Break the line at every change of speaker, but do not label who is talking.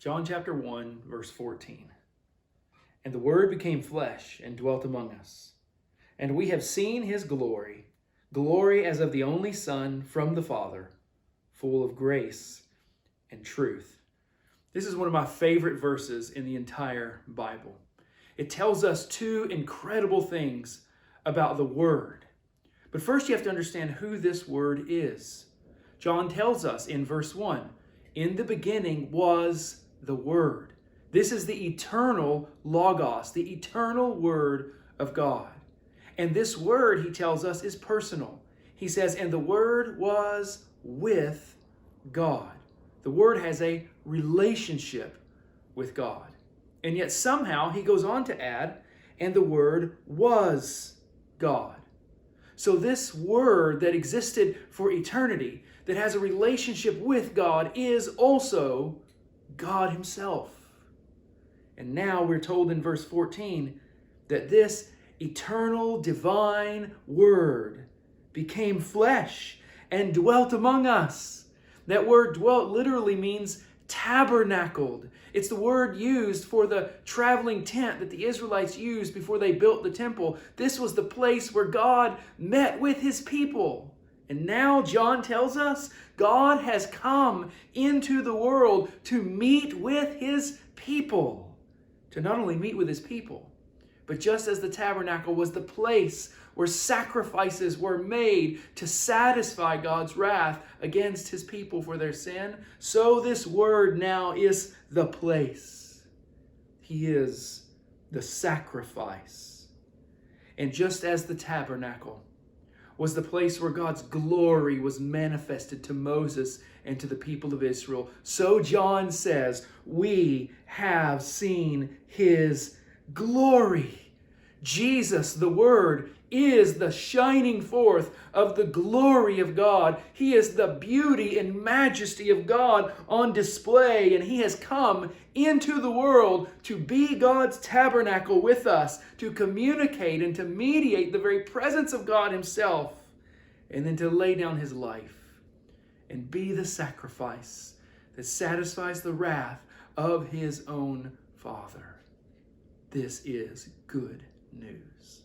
John chapter 1, verse 14. And the Word became flesh and dwelt among us. And we have seen his glory, glory as of the only Son from the Father, full of grace and truth. This is one of my favorite verses in the entire Bible. It tells us two incredible things about the Word. But first you have to understand who this Word is. John tells us in verse 1, in the beginning was the Word. This is the eternal Logos, the eternal Word of God. And this Word, he tells us, is personal. He says, and the Word was with God. The Word has a relationship with God. And yet somehow he goes on to add, and the Word was God. So this Word that existed for eternity, that has a relationship with God, is also God himself. And now we're told in verse 14 that this eternal divine Word became flesh and dwelt among us. That word dwelt literally means tabernacled. It's the word used for the traveling tent that the Israelites used before they built the temple. This was the place where God met with his people. And now John tells us God has come into the world to meet with his people. To not only meet with his people, but just as the tabernacle was the place where sacrifices were made to satisfy God's wrath against his people for their sin, so this Word now is the place. He is the sacrifice. And just as the tabernacle was the place where God's glory was manifested to Moses and to the people of Israel, so John says, we have seen his glory. Jesus, the Word, is the shining forth of the glory of God. He is the beauty and majesty of God on display, and he has come into the world to be God's tabernacle with us, to communicate and to mediate the very presence of God himself, and then to lay down his life and be the sacrifice that satisfies the wrath of his own Father. This is good news.